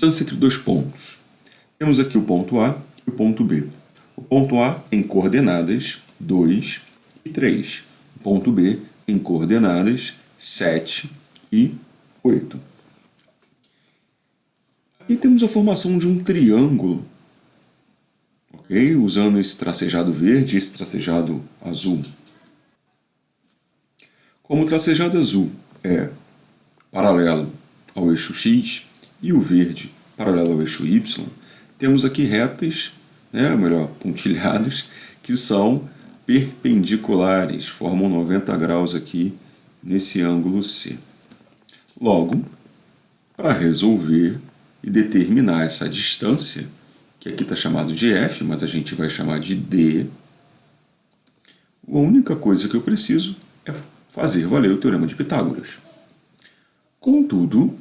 distância entre dois pontos. Temos aqui o ponto A e o ponto B. O ponto A em coordenadas 2 e 3. O ponto B em coordenadas 7 e 8. Aqui temos a formação de um triângulo, ok? Usando esse tracejado verde e esse tracejado azul. Como o tracejado azul é paralelo ao eixo X e o verde paralelo ao eixo Y, temos aqui retas, melhor, pontilhados, que são perpendiculares, formam 90 graus aqui nesse ângulo C. Logo, para resolver e determinar essa distância, que aqui está chamado de F, mas a gente vai chamar de D, a única coisa que eu preciso é fazer valer o Teorema de Pitágoras. Contudo,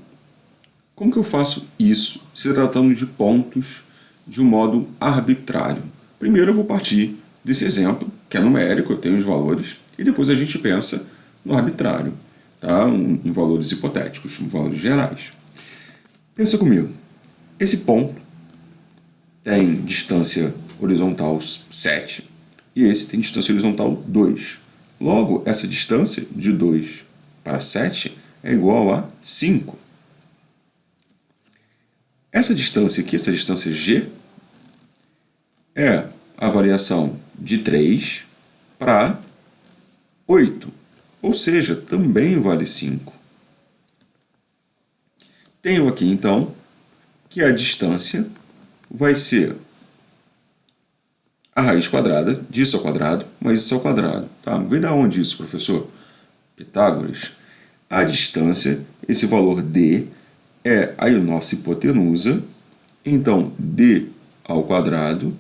como que eu faço isso se tratando de pontos de um modo arbitrário? Primeiro eu vou partir desse exemplo, que é numérico, eu tenho os valores, e depois a gente pensa no arbitrário, tá? Em valores hipotéticos, em valores gerais. Pensa comigo, esse ponto tem distância horizontal 7 e esse tem distância horizontal 2. Logo, essa distância de 2 para 7 é igual a 5. Essa distância aqui, essa distância G, é a variação de 3 para 8, ou seja, também vale 5. Tenho aqui, então, que a distância vai ser a raiz quadrada disso ao quadrado, mais isso ao quadrado. Tá? Vem da onde isso, professor? Pitágoras. A distância, esse valor D, é a nossa hipotenusa. Então, D ao quadrado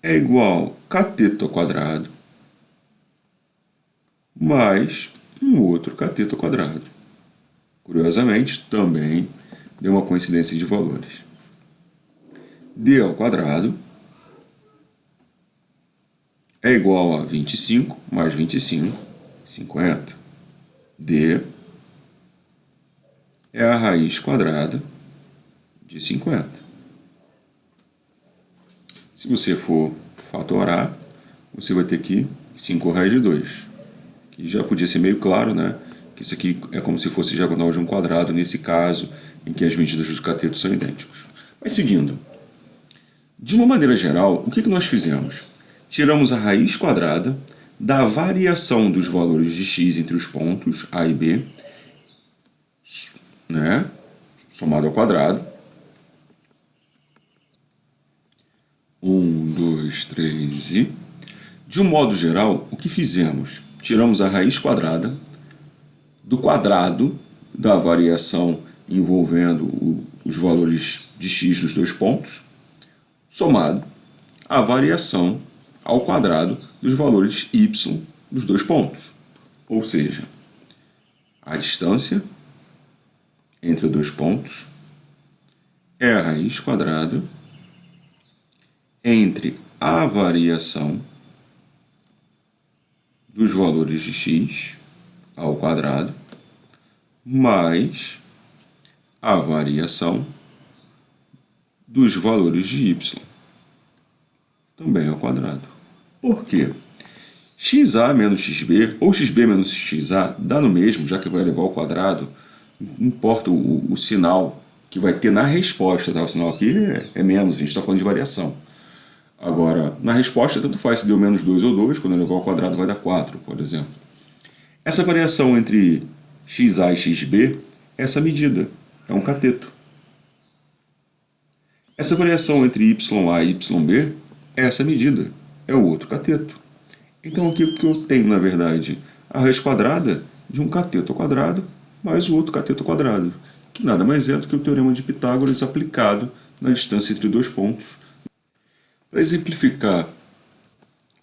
é igual a cateto ao quadrado mais um outro cateto ao quadrado. Curiosamente, também deu uma coincidência de valores. D ao quadrado é igual a 25 mais 25, 50. D é a raiz quadrada de 50. Se você for fatorar, você vai ter aqui 5 raiz de 2. Que já podia ser meio claro, né? Que isso aqui é como se fosse diagonal de um quadrado, nesse caso, em que as medidas dos catetos são idênticos. Mas seguindo, de uma maneira geral, o que nós fizemos? Tiramos a raiz quadrada da variação dos valores de x entre os pontos A e B, somado ao quadrado. 1, 2, 3 e... De um modo geral, o que fizemos? Tiramos a raiz quadrada do quadrado da variação envolvendo os valores de x dos dois pontos, somado à variação ao quadrado dos valores y dos dois pontos. Ou seja, a distância entre dois pontos é a raiz quadrada entre a variação dos valores de x ao quadrado mais a variação dos valores de y também ao quadrado. Por quê? xa menos xb ou xb menos xa dá no mesmo, já que vai levar ao quadrado. Não importa o sinal que vai ter na resposta, tá? O sinal aqui é menos, a gente está falando de variação. Agora, na resposta, tanto faz se deu menos 2 ou 2, quando eu levar ao quadrado vai dar 4, por exemplo. Essa variação entre xa e xb é essa medida, é um cateto. Essa variação entre ya e yb é essa medida, é o outro cateto. Então aqui o que eu tenho, na verdade, a raiz quadrada de um cateto ao quadrado mais o outro cateto ao quadrado, que nada mais é do que o Teorema de Pitágoras aplicado na distância entre dois pontos. Para exemplificar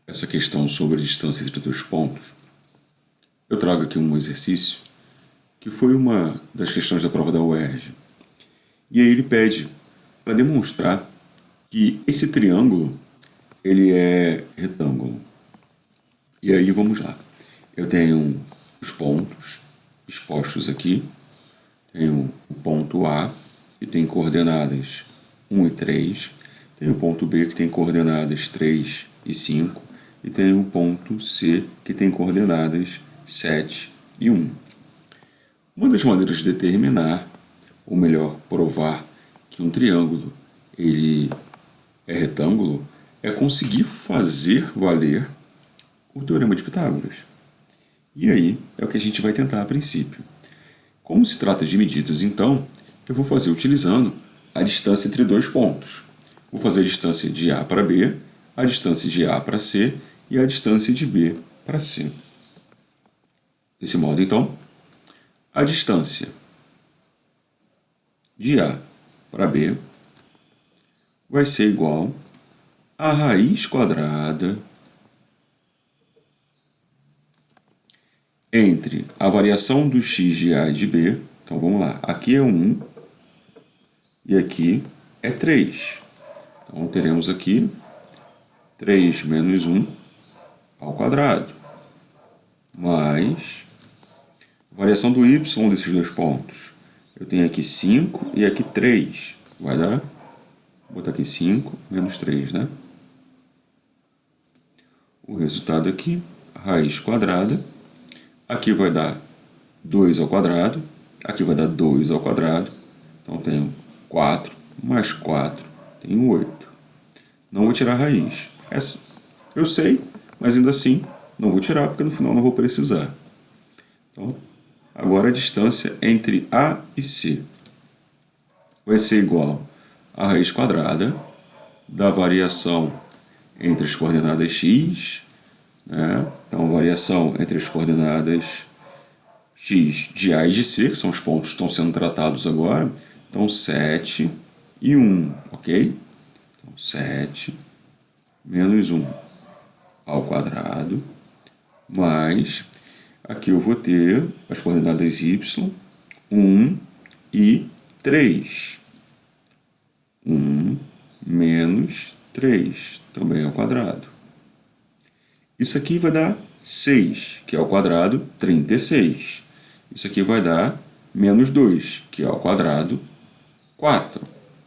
essa questão sobre a distância entre dois pontos, eu trago aqui um exercício que foi uma das questões da prova da UERJ. E aí ele pede para demonstrar que esse triângulo ele é retângulo. E aí vamos lá. Eu tenho os pontos expostos aqui. Tenho o ponto A que tem coordenadas 1 e 3, tem o ponto B, que tem coordenadas 3 e 5, e tem o ponto C, que tem coordenadas 7 e 1. Uma das maneiras de determinar, ou melhor, provar que um triângulo ele é retângulo, é conseguir fazer valer o Teorema de Pitágoras. E aí é o que a gente vai tentar a princípio. Como se trata de medidas, então, eu vou fazer utilizando a distância entre dois pontos. Vou fazer a distância de A para B, a distância de A para C e a distância de B para C. Desse modo, então, a distância de A para B vai ser igual a raiz quadrada entre a variação do x de A e de B. Então, vamos lá. Aqui é 1 e aqui é 3. Então, teremos aqui 3 menos 1 ao quadrado, mais a variação do y desses dois pontos. Eu tenho aqui 5 e aqui 3. Vai dar? Vou botar aqui 5 menos 3, né? O resultado aqui, raiz quadrada. Aqui vai dar 2 ao quadrado. Aqui vai dar 2 ao quadrado. Então, tenho 4 mais 4, tenho 8. Não vou tirar a raiz. Essa eu sei, mas ainda assim não vou tirar, porque no final não vou precisar. Então, agora a distância entre A e C vai ser igual a raiz quadrada da variação entre as coordenadas x, né? Então, a variação entre as coordenadas x de A e de C, que são os pontos que estão sendo tratados agora. Então, 7 e 1, ok? Então, 7 menos 1 ao quadrado, mais, aqui eu vou ter as coordenadas y, 1 e 3. 1 menos 3, também ao quadrado. Isso aqui vai dar 6, que é ao quadrado, 36. Isso aqui vai dar menos 2, que é ao quadrado, 4.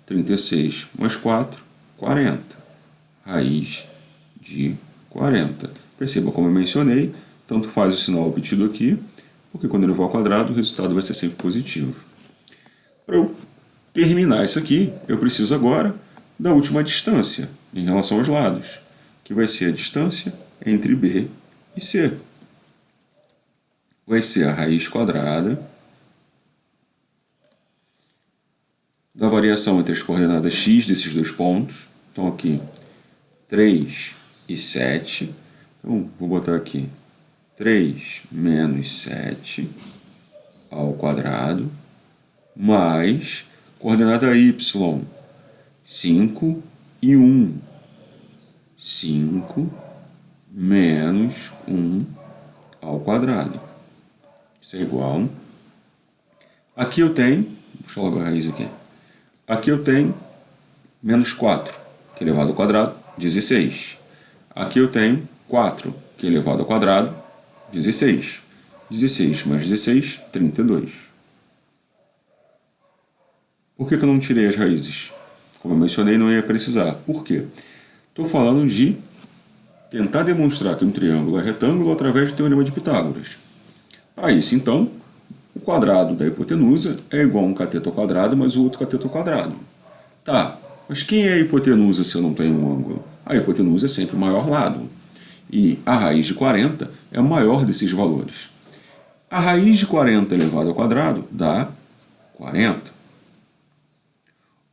36 mais 4, 40. Raiz de 40. Perceba, como eu mencionei, tanto faz o sinal obtido aqui, porque quando ele for ao quadrado, o resultado vai ser sempre positivo. Para eu terminar isso aqui, eu preciso agora da última distância em relação aos lados, que vai ser a distância entre B e C. Vai ser a raiz quadrada da variação entre as coordenadas x desses dois pontos. Então, aqui, 3 e 7. Então, vou botar aqui 3 menos 7 ao quadrado, mais coordenada y, 5 e 1. 5 menos 1 ao quadrado. Isso é igual. Aqui eu tenho, deixa eu logo a raiz aqui. Aqui eu tenho menos 4, que é elevado ao quadrado, 16. Aqui eu tenho 4, que é elevado ao quadrado, 16. 16 mais 16, 32. Por que eu não tirei as raízes? Como eu mencionei, não ia precisar. Por quê? Estou falando de tentar demonstrar que um triângulo é retângulo através do Teorema de Pitágoras. Para isso, então, o quadrado da hipotenusa é igual a um cateto ao quadrado mais o outro cateto ao quadrado. Tá, mas quem é a hipotenusa se eu não tenho um ângulo? A hipotenusa é sempre o maior lado. E a raiz de 40 é o maior desses valores. A raiz de 40 elevado ao quadrado dá 40.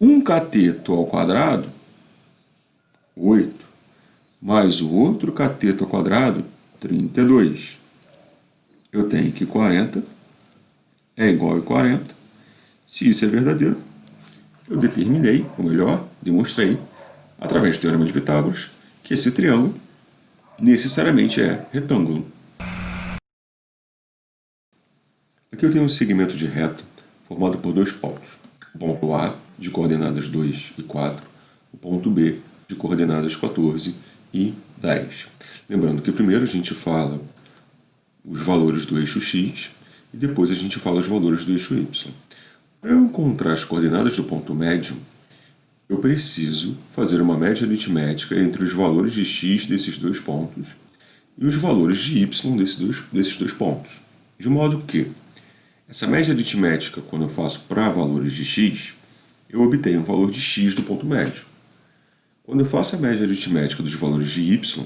Um cateto ao quadrado, 8. Mais o outro cateto ao quadrado, 32. Eu tenho que 40 é igual a 40. Se isso é verdadeiro, eu determinei, ou melhor, demonstrei, através do Teorema de Pitágoras, que esse triângulo necessariamente é retângulo. Aqui eu tenho um segmento de reta formado por dois pontos. O ponto A, de coordenadas 2 e 4, o ponto B, de coordenadas 14 e 10. Lembrando que primeiro a gente fala os valores do eixo x e depois a gente fala os valores do eixo y. Para eu encontrar as coordenadas do ponto médio, eu preciso fazer uma média aritmética entre os valores de x desses dois pontos e os valores de y desses dois pontos. De modo que essa média aritmética, quando eu faço para valores de x, eu obtenho o valor de x do ponto médio. Quando eu faço a média aritmética dos valores de y,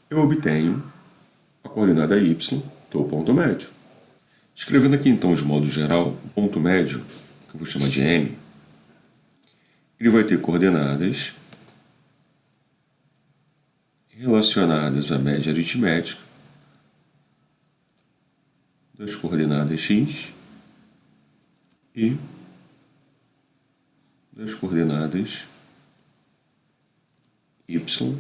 eu obtenho a coordenada y do ponto médio. Escrevendo aqui então de modo geral, o ponto médio, que eu vou chamar de M, ele vai ter coordenadas relacionadas à média aritmética das coordenadas x e das coordenadas y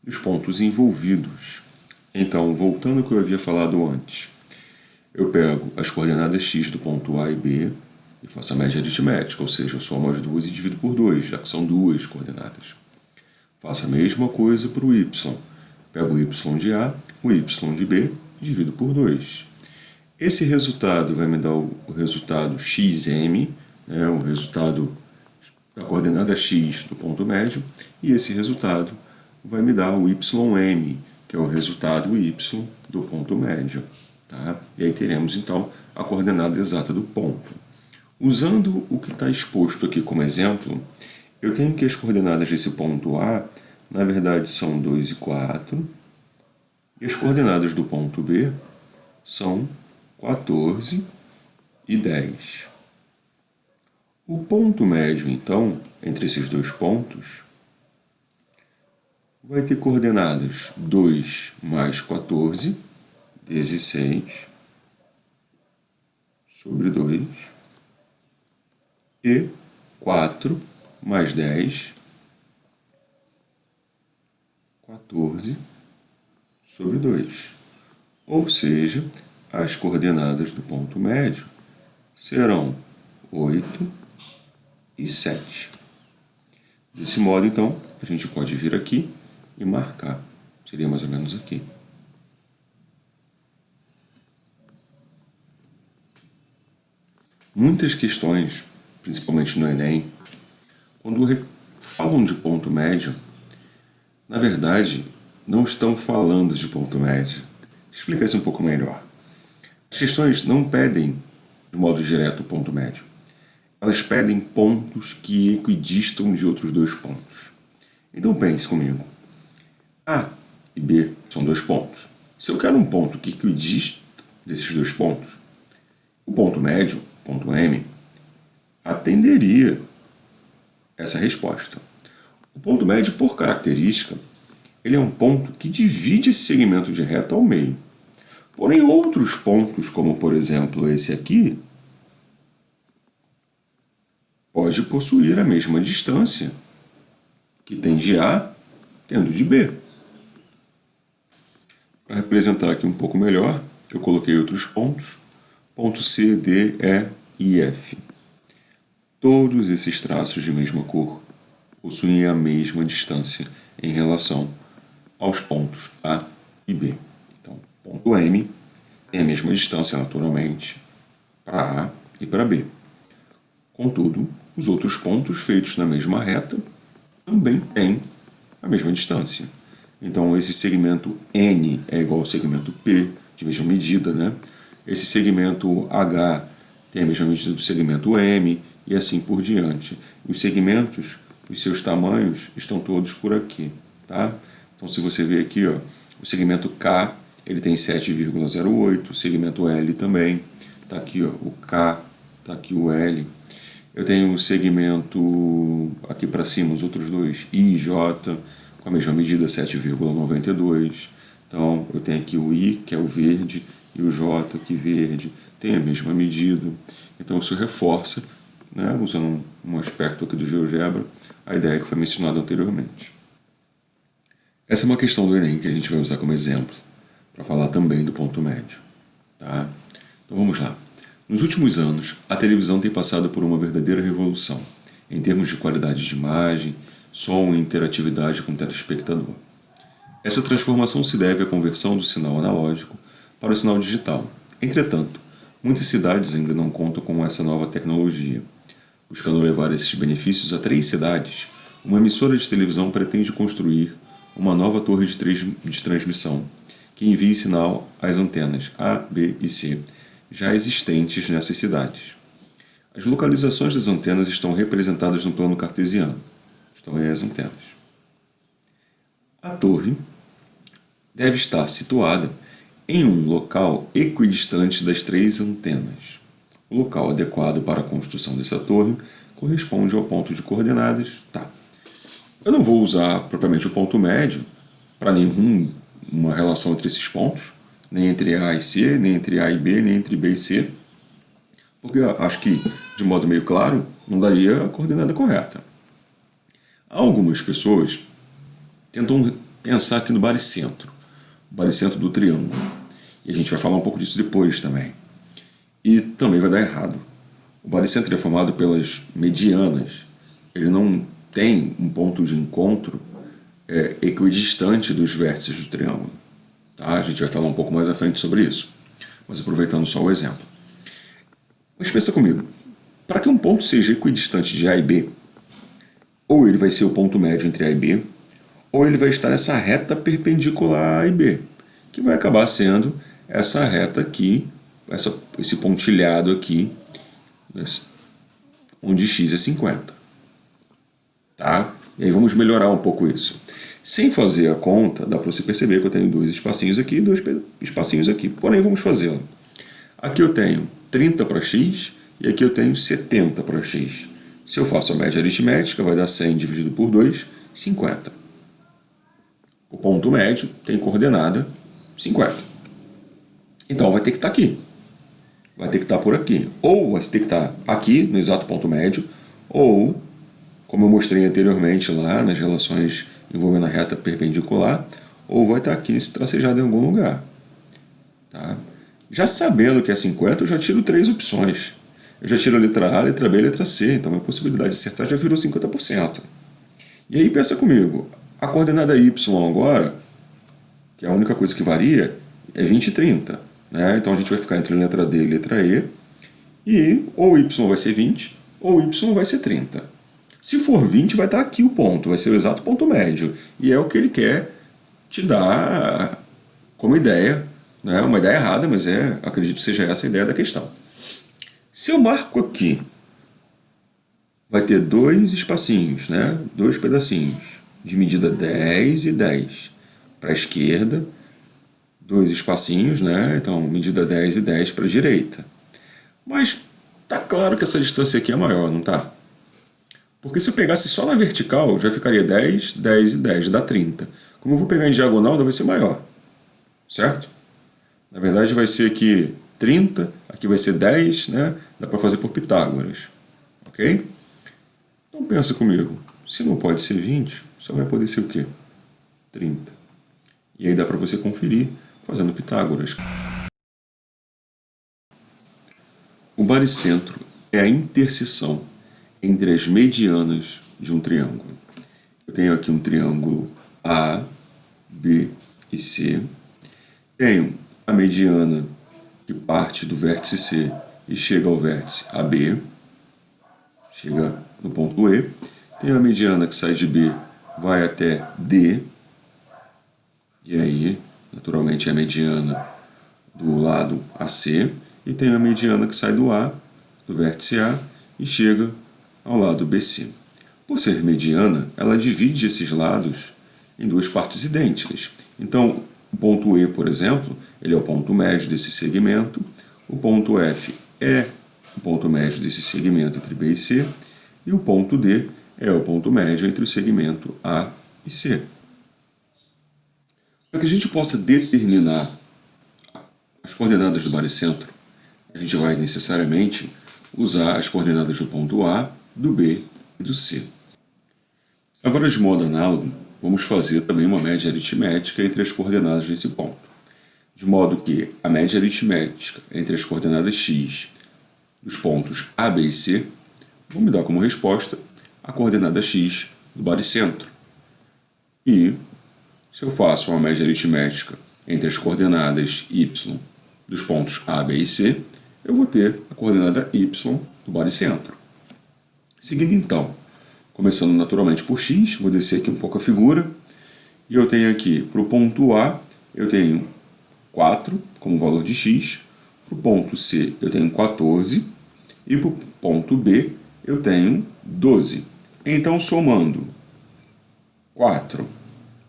dos pontos envolvidos. Então, voltando ao que eu havia falado antes, eu pego as coordenadas x do ponto A e B e faço a média aritmética, ou seja, eu somo as duas e divido por 2, já que são duas coordenadas. Faço a mesma coisa para o y. Pego o y de A, o y de B, divido por 2. Esse resultado vai me dar o resultado xm, né, o resultado da coordenada x do ponto médio, e esse resultado vai me dar o ym, que é o resultado y do ponto médio. Tá? E aí teremos, então, a coordenada exata do ponto. Usando o que está exposto aqui como exemplo, eu tenho que as coordenadas desse ponto A, na verdade, são 2 e 4, e as coordenadas do ponto B são 14 e 10. O ponto médio, então, entre esses dois pontos, vai ter coordenadas 2 mais 14, 16, sobre 2, e 4 mais 10, 14, sobre 2. Ou seja, as coordenadas do ponto médio serão 8 e 7. Desse modo, então, a gente pode vir aqui e marcar. Seria mais ou menos aqui. Muitas questões, principalmente no Enem, quando falam de ponto médio, na verdade, não estão falando de ponto médio. Explica isso um pouco melhor. As questões não pedem, de modo direto, o ponto médio. Elas pedem pontos que equidistam de outros dois pontos. Então pense comigo. A e B são dois pontos. Se eu quero um ponto que equidista desses dois pontos, o ponto médio, ponto M, atenderia essa resposta. O ponto médio, por característica, ele é um ponto que divide esse segmento de reta ao meio. Porém, outros pontos, como por exemplo esse aqui, pode possuir a mesma distância que tem de A tendo de B. Para representar aqui um pouco melhor, eu coloquei outros pontos, pontos C, D, E e F. Todos esses traços de mesma cor possuem a mesma distância em relação aos pontos A e B. Então, ponto M tem a mesma distância, naturalmente, para A e para B. Contudo, os outros pontos feitos na mesma reta também têm a mesma distância. Então, esse segmento N é igual ao segmento P, de mesma medida, né? Esse segmento H tem a mesma medida do segmento M, e assim por diante. Os segmentos, os seus tamanhos, estão todos por aqui, tá? Então, se você ver aqui, ó, o segmento K, ele tem 7,08, o segmento L também, tá aqui, ó, o K, tá aqui o L. Eu tenho o segmento aqui para cima, os outros dois, I e J, com a mesma medida, 7,92. Então, eu tenho aqui o I, que é o verde, e o J, que é verde, tem a mesma medida. Então, isso reforça, né, usando um aspecto aqui do GeoGebra, a ideia que foi mencionada anteriormente. Essa é uma questão do Enem que a gente vai usar como exemplo, para falar também do ponto médio. Tá? Então, vamos lá. Nos últimos anos, a televisão tem passado por uma verdadeira revolução, em termos de qualidade de imagem, som e interatividade com o telespectador. Essa transformação se deve à conversão do sinal analógico para o sinal digital. Entretanto, Muitas cidades ainda não contam com essa nova tecnologia. Buscando levar esses benefícios a 3 cidades, uma emissora de televisão pretende construir uma nova torre de transmissão que envie sinal às antenas A, B e C, já existentes nessas cidades. As localizações das antenas estão representadas no plano cartesiano. Estão aí as antenas. A torre deve estar situada em um local equidistante das 3 antenas. O local adequado para a construção dessa torre corresponde ao ponto de coordenadas. Tá. Eu não vou usar propriamente o ponto médio para nenhuma relação entre esses pontos, nem entre A e C, nem entre A e B, nem entre B e C, porque eu acho que, de modo meio claro, não daria a coordenada correta. Algumas pessoas tentam pensar aqui no baricentro, o baricentro do triângulo, e a gente vai falar um pouco disso depois também. E também vai dar errado. O baricentro é formado pelas medianas, ele não tem um ponto de encontro equidistante dos vértices do triângulo. Tá? A gente vai falar um pouco mais à frente sobre isso, mas aproveitando só o exemplo. Mas pensa comigo, para que um ponto seja equidistante de A e B, ou ele vai ser o ponto médio entre A e B, ou ele vai estar nessa reta perpendicular a A e B, que vai acabar sendo essa reta aqui, esse pontilhado aqui, onde x é 50. Tá? E aí vamos melhorar um pouco isso. Sem fazer a conta, dá para você perceber que eu tenho 2 espacinhos aqui e 2 espacinhos aqui. Porém, vamos fazê-la. Aqui eu tenho 30 para x e aqui eu tenho 70 para x. Se eu faço a média aritmética, vai dar 100 dividido por 2, 50. O ponto médio tem coordenada 50. Então vai ter que estar aqui. Vai ter que estar por aqui. Ou vai ter que estar aqui, no exato ponto médio, ou, como eu mostrei anteriormente lá nas relações envolvendo a reta perpendicular, ou vai estar aqui nesse tracejado em algum lugar. Tá? Já sabendo que é 50, eu já tiro 3 opções. Eu já tiro a letra A, a letra B e a letra C, então a possibilidade de acertar já virou 50%. E aí pensa comigo, a coordenada y agora, que é a única coisa que varia, é 20 e 30. Né? Então a gente vai ficar entre letra D e letra E, e ou y vai ser 20, ou y vai ser 30. Se for 20, vai estar aqui o ponto, vai ser o exato ponto médio. E é o que ele quer te dar como ideia. Né? Uma ideia errada, mas acredito que seja essa a ideia da questão. Se eu marco aqui, vai ter 2 espacinhos, né? 2 pedacinhos, de medida 10 e 10. Para a esquerda, 2 espacinhos, né? Então, medida 10 e 10 para a direita. Mas tá claro que essa distância aqui é maior, não tá? Porque se eu pegasse só na vertical, já ficaria 10, 10 e 10, dá 30. Como eu vou pegar em diagonal, vai ser maior. Certo? Na verdade, vai ser aqui 30, aqui vai ser 10, né? Dá para fazer por Pitágoras. Ok? Então pensa comigo. Se não pode ser 20, só vai poder ser o quê? 30. E aí dá para você conferir fazendo Pitágoras. O baricentro é a interseção entre as medianas de um triângulo. Eu tenho aqui um triângulo A, B e C. Tenho a mediana que parte do vértice C e chega ao vértice AB, chega no ponto E. Tenho a mediana que sai de B, vai até D, e aí, naturalmente, é a mediana do lado AC, e tenho a mediana que sai do A, do vértice A, e chega ao lado BC. Por ser mediana, ela divide esses lados em 2 partes idênticas. Então, o ponto E, por exemplo, ele é o ponto médio desse segmento, o ponto F é o ponto médio desse segmento entre B e C, e o ponto D é o ponto médio entre o segmento A e C. Para que a gente possa determinar as coordenadas do baricentro, a gente vai necessariamente usar as coordenadas do ponto A, do B e do C. Agora, de modo análogo, vamos fazer também uma média aritmética entre as coordenadas desse ponto. De modo que a média aritmética entre as coordenadas x dos pontos A, B e C vão me dar como resposta a coordenada x do baricentro. E, se eu faço uma média aritmética entre as coordenadas y dos pontos A, B e C, eu vou ter a coordenada y do baricentro. Seguindo então, começando naturalmente por x, vou descer aqui um pouco a figura, e eu tenho aqui, para o ponto A, eu tenho 4 como valor de x, para o ponto C eu tenho 14, e para o ponto B eu tenho 12. Então, somando 4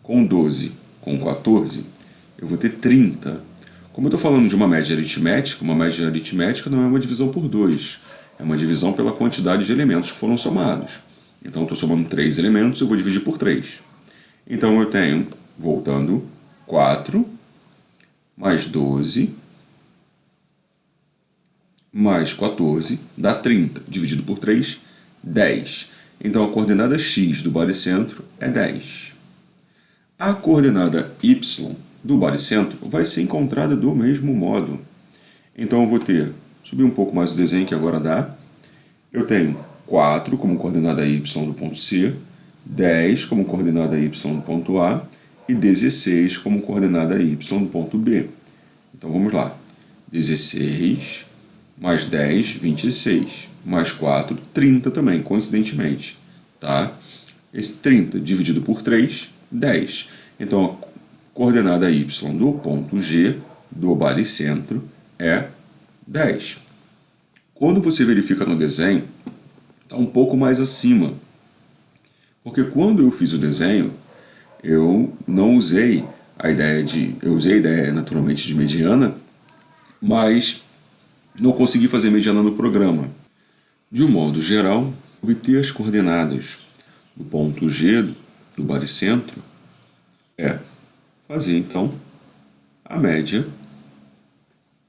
com 12 com 14, eu vou ter 30. Como eu estou falando de uma média aritmética não é uma divisão por 2, é uma divisão pela quantidade de elementos que foram somados. Então, eu estou somando 3 elementos, eu vou dividir por 3. Então, eu tenho, voltando, 4 mais 12 mais 14 dá 30. Dividido por 3, 10. Então, a coordenada x do baricentro é 10. A coordenada y do baricentro vai ser encontrada do mesmo modo. Então, eu vou ter, subir um pouco mais o desenho que agora dá, eu tenho 4 como coordenada y do ponto C, 10 como coordenada y do ponto A e 16 como coordenada y do ponto B. Então, vamos lá. 16 mais 10, 26, mais 4, 30 também, coincidentemente. Tá? Esse 30 dividido por 3, 10. Então, a coordenada y do ponto G do baricentro é 10. Quando você verifica no desenho, está um pouco mais acima. Porque quando eu fiz o desenho, eu não usei a ideia de... Eu usei a ideia naturalmente de mediana, mas não consegui fazer mediana no programa. De um modo geral, obter as coordenadas do ponto G do baricentro é fazer, então, a média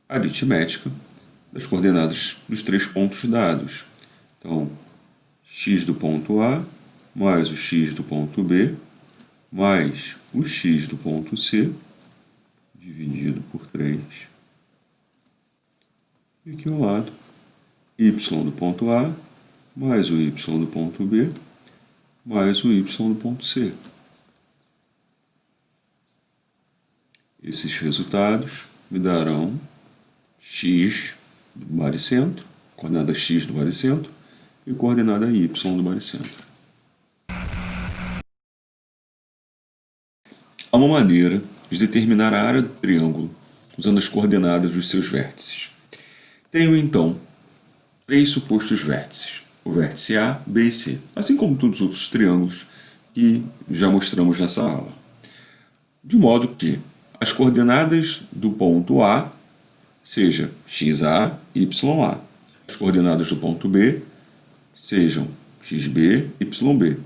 aritmética das coordenadas dos 3 pontos dados. Então, x do ponto A mais o x do ponto B mais o x do ponto C dividido por 3. E aqui ao lado, y do ponto A mais o y do ponto B mais o y do ponto C. Esses resultados me darão x do baricentro, coordenada x do baricentro e coordenada y do baricentro. Há uma maneira de determinar a área do triângulo usando as coordenadas dos seus vértices. Tenho, então, 3 supostos vértices, o vértice A, B e C, assim como todos os outros triângulos que já mostramos nessa aula. De modo que as coordenadas do ponto A seja xa, ya. As coordenadas do ponto B sejam xb, yb.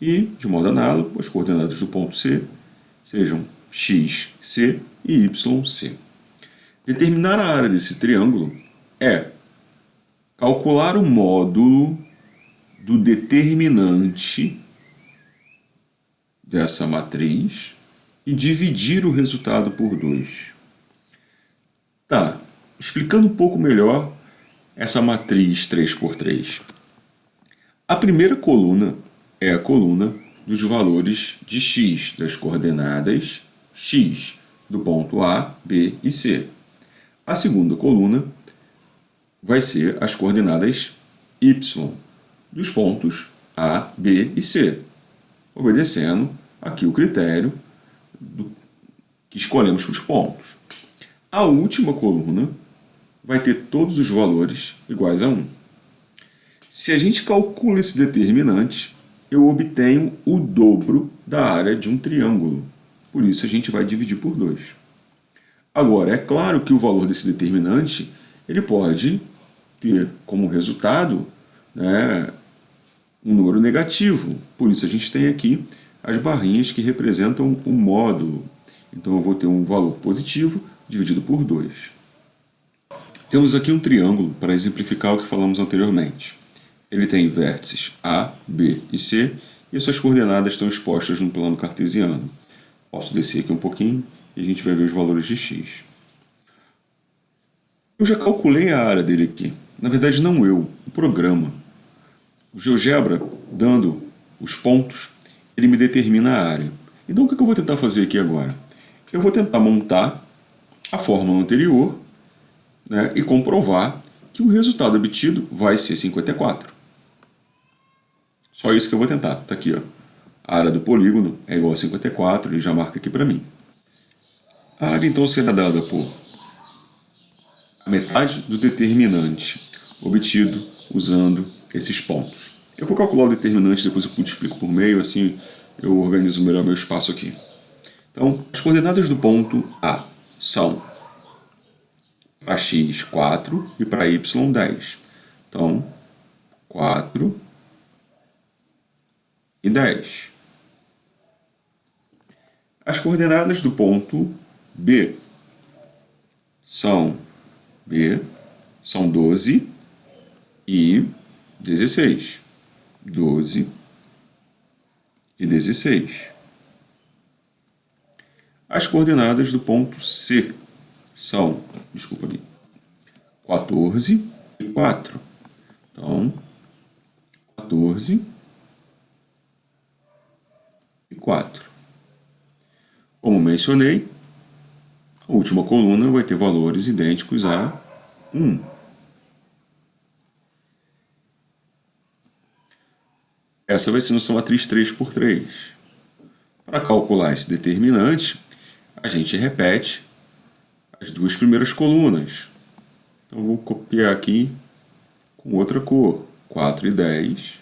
E, de modo análogo, as coordenadas do ponto C sejam xc e yc. Determinar a área desse triângulo é calcular o módulo do determinante dessa matriz e dividir o resultado por 2. Tá, explicando um pouco melhor essa matriz 3×3. A primeira coluna é a coluna dos valores de x das coordenadas x do ponto A, B e C. A segunda coluna vai ser as coordenadas y dos pontos A, B e C, obedecendo aqui o critério que escolhemos para os pontos. A última coluna vai ter todos os valores iguais a 1. Se a gente calcula esse determinante, eu obtenho o dobro da área de um triângulo. Por isso, a gente vai dividir por 2. Agora, é claro que o valor desse determinante ele pode ter como resultado, um número negativo. Por isso, a gente tem aqui as barrinhas que representam o módulo. Então, eu vou ter um valor positivo dividido por 2. Temos aqui um triângulo para exemplificar o que falamos anteriormente. Ele tem vértices A, B e C, e suas coordenadas estão expostas no plano cartesiano. Posso descer aqui um pouquinho e a gente vai ver os valores de x. Eu já calculei a área dele aqui. Na verdade, não eu, o programa. O GeoGebra, dando os pontos, ele me determina a área. Então, o que eu vou tentar fazer aqui agora? Eu vou tentar montar a fórmula anterior né, e comprovar que o resultado obtido vai ser 54. Só isso que eu vou tentar. Está aqui, ó. A área do polígono é igual a 54, ele já marca aqui para mim. A área então será dada por a metade do determinante obtido usando esses pontos. Eu vou calcular o determinante, depois eu multiplico por meio, assim eu organizo melhor meu espaço aqui. Então, as coordenadas do ponto A são para x 4 e para y 10. Então, 4 e 10. As coordenadas do ponto B são 12 e 16. 12 e 16. As coordenadas do ponto C são, 14 e 4. Então, 14 e 4. Como mencionei, a última coluna vai ter valores idênticos a 1. Essa vai ser nossa matriz 3 por 3. Para calcular esse determinante, a gente repete as duas primeiras colunas. Então, vou copiar aqui com outra cor. 4 e 10,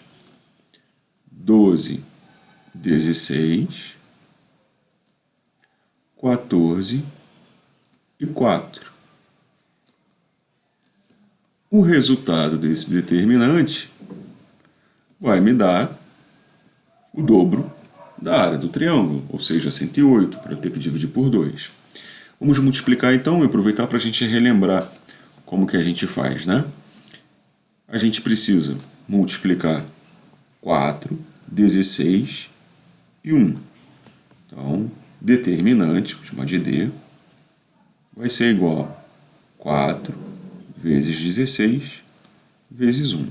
12, 16, 14 e 4. O resultado desse determinante vai me dar o dobro da área do triângulo, ou seja, 108, para eu ter que dividir por 2. Vamos multiplicar então e aproveitar para a gente relembrar como que a gente faz, né? A gente precisa multiplicar 4, 16 e 1. Então, determinante, vou chamar de D, vai ser igual a 4 vezes 16 vezes 1.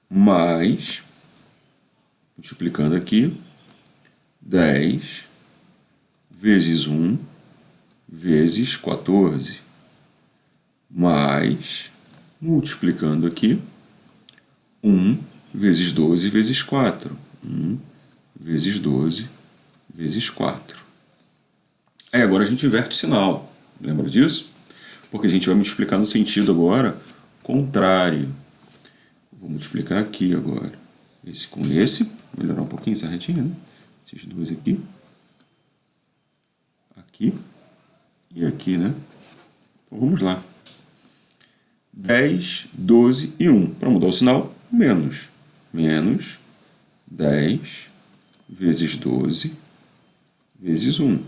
Mais, multiplicando aqui, 10 vezes 1 vezes 14. Mais, multiplicando aqui, 1 vezes 12 vezes 4. 1 vezes 12 vezes 4. Aí agora a gente inverte o sinal. Lembra disso? Porque a gente vai multiplicar no sentido agora contrário. Vou multiplicar aqui agora. Esse com esse. Melhorar um pouquinho essa retinha, né? Esses dois aqui. Aqui. E aqui, né? Então vamos lá. 10, 12 e 1. Para mudar o sinal, menos. Menos 10 vezes 12 vezes 1.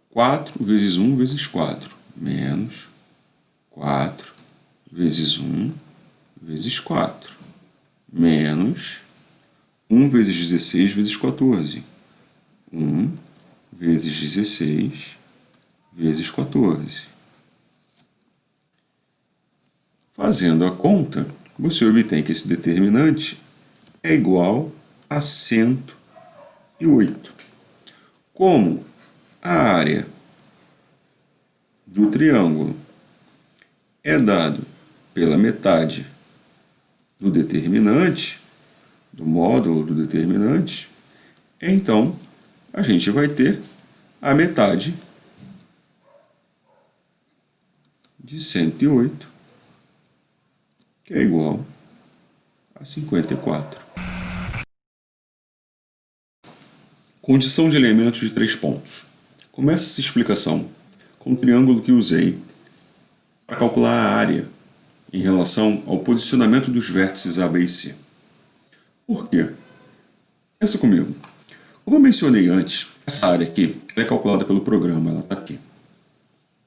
4 vezes 1 vezes 4. Menos 4 vezes 1 vezes 4. Menos 1 vezes 16 vezes 14. 1 vezes 16 vezes 14. Fazendo a conta, você obtém que esse determinante é igual a 108. Como a área do triângulo é dado pela metade do determinante, do módulo do determinante, então a gente vai ter a metade de 108, que é igual a 54. Condição de elementos de 3 pontos. Começa essa explicação com o triângulo que usei para calcular a área em relação ao posicionamento dos vértices A, B e C. Por quê? Pensa comigo. Como eu mencionei antes, essa área aqui é calculada pelo programa, ela está aqui.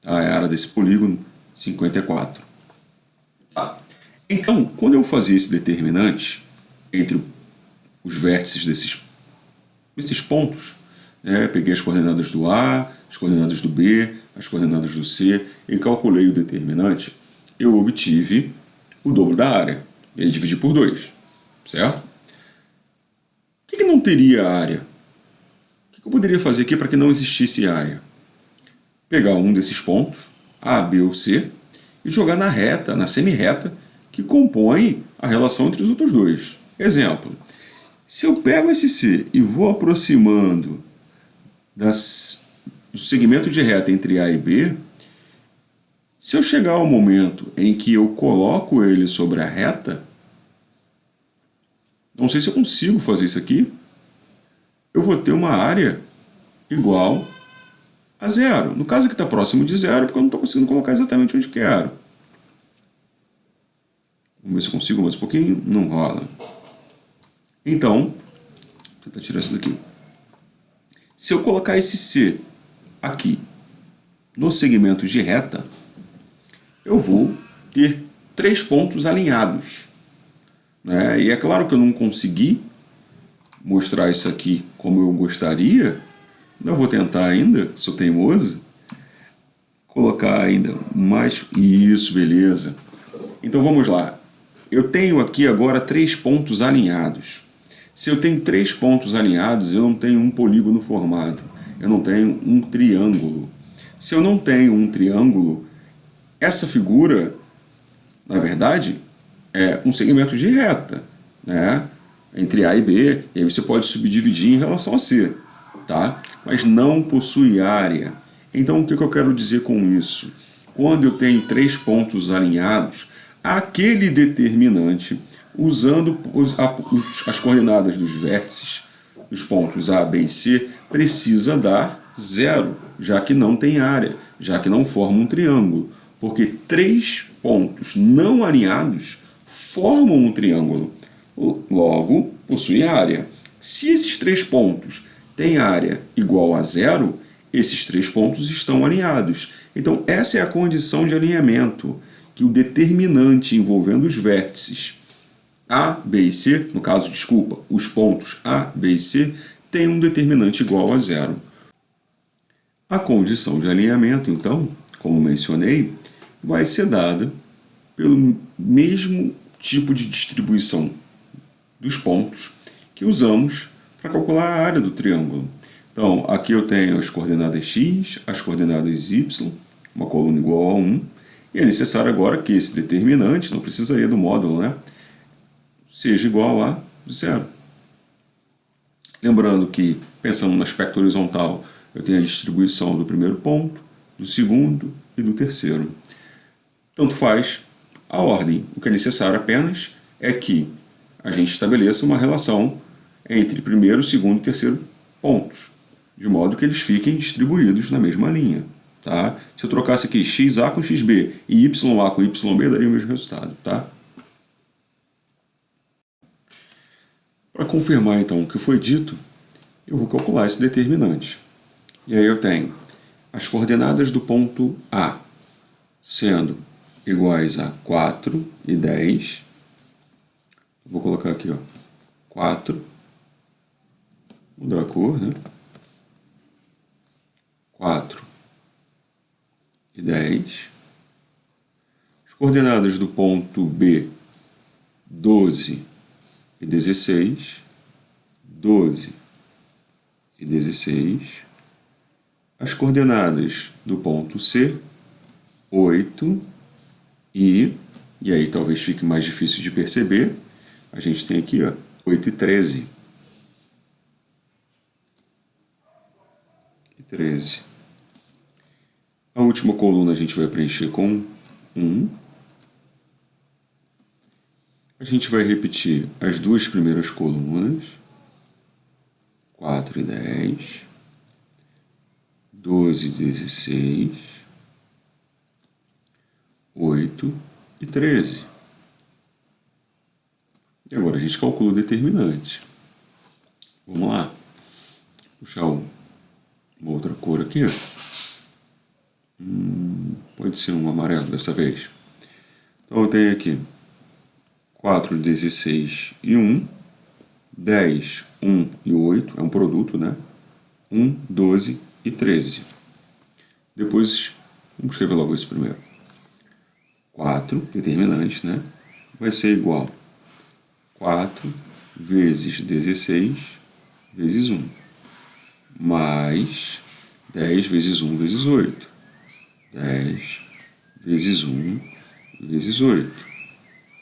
Tá? É a área desse polígono 54. Tá. Então, quando eu fazia esse determinante entre os vértices desses pontos, né, peguei as coordenadas do A, as coordenadas do B, as coordenadas do C e calculei o determinante, eu obtive o dobro da área. E aí dividi por 2, certo? O que não teria área? O que que eu poderia fazer aqui para que não existisse área? Pegar um desses pontos, A, B ou C, e jogar na reta, na semi-reta, que compõe a relação entre os outros dois. Exemplo, se eu pego esse C e vou aproximando do segmento de reta entre A e B, se eu chegar ao momento em que eu coloco ele sobre a reta, não sei se eu consigo fazer isso aqui, eu vou ter uma área igual a zero. No caso aqui está próximo de zero, porque eu não estou conseguindo colocar exatamente onde quero. Vamos ver se eu consigo mais um pouquinho. Não rola. Então, vou tentar tirar isso daqui. Se eu colocar esse C aqui no segmento de reta, eu vou ter 3 pontos alinhados. Né? E é claro que eu não consegui mostrar isso aqui como eu gostaria. Ainda vou tentar ainda, sou teimoso, colocar ainda mais... Isso, beleza. Então vamos lá. Eu tenho aqui agora 3 pontos alinhados. Se eu tenho 3 pontos alinhados, eu não tenho um polígono formado. Eu não tenho um triângulo. Se eu não tenho um triângulo, essa figura, na verdade, é um segmento de reta, né? Entre A e B, e aí você pode subdividir em relação a C, tá? Mas não possui área. Então, o que eu quero dizer com isso? Quando eu tenho 3 pontos alinhados, aquele determinante, usando as coordenadas dos vértices, dos pontos A, B e C, precisa dar zero, já que não tem área, já que não forma um triângulo. Porque 3 pontos não alinhados formam um triângulo. Logo, possui área. Se esses 3 pontos têm área igual a zero, esses 3 pontos estão alinhados. Então, essa é a condição de alinhamento, que o determinante envolvendo os vértices A, B e C, no caso, desculpa, os pontos A, B e C, tem um determinante igual a zero. A condição de alinhamento, então, como mencionei, vai ser dada pelo mesmo tipo de distribuição dos pontos que usamos para calcular a área do triângulo. Então, aqui eu tenho as coordenadas x, as coordenadas y, uma coluna igual a 1, e é necessário agora que esse determinante, não precisaria do módulo, né, seja igual a zero. Lembrando que, pensando no aspecto horizontal, eu tenho a distribuição do primeiro ponto, do segundo e do terceiro. Tanto faz a ordem. O que é necessário apenas é que a gente estabeleça uma relação entre primeiro, segundo e terceiro pontos, de modo que eles fiquem distribuídos na mesma linha. Tá? Se eu trocasse aqui xa com xb e ya com yb, daria o mesmo resultado. Tá? Para confirmar então o que foi dito, eu vou calcular esse determinante. E aí eu tenho as coordenadas do ponto A sendo iguais a 4 e 10. Vou colocar aqui, ó, 4, mudar a cor, né? 4 e 10. As coordenadas do ponto B, 12 e 16. 12 e 16. As coordenadas do ponto C, 8 e aí talvez fique mais difícil de perceber, a gente tem aqui, ó, 8 e 13. E 13. A última coluna a gente vai preencher com 1. A gente vai repetir as duas primeiras colunas, 4 e 10, 12 e 16, 8 e 13. E agora a gente calcula o determinante. Vamos lá. Puxar uma outra cor aqui. Pode ser um amarelo dessa vez. Então eu tenho aqui 4, 16 e 1. 10, 1 e 8. É um produto, né? 1, 12 e 13. Depois, vamos escrever logo isso primeiro. 4, determinante, né? Vai ser igual 4 vezes 16 vezes 1. mais 10 vezes 1 vezes 8. 10 vezes 1 vezes 8.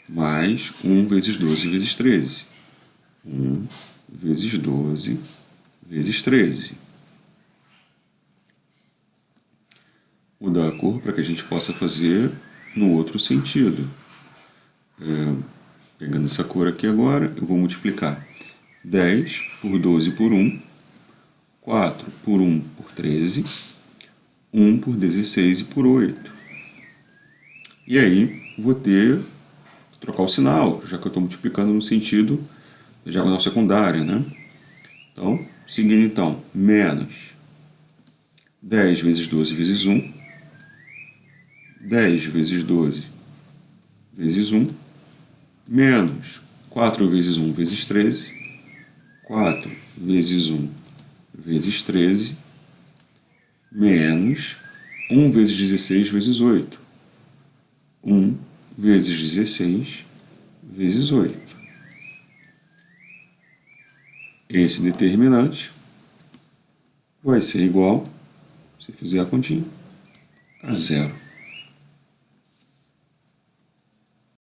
Mais 1 vezes 12 vezes 13. 1 vezes 12 vezes 13. Mudar a cor para que a gente possa fazer no outro sentido. Pegando essa cor aqui agora, eu vou multiplicar 10 por 12 por 1, 4 por 1 por 13, 1 por 16 e por 8. E aí, vou trocar o sinal, já que eu estou multiplicando no sentido da diagonal secundária, né? Então, seguindo então, menos 10 vezes 12 vezes 1, 10 vezes 12 vezes 1, menos 4 vezes 1 vezes 13, 4 vezes 1 vezes 13, menos 1 vezes 16 vezes 8. 1 vezes 16 vezes 8. Esse determinante vai ser igual, se fizer a continha, a zero.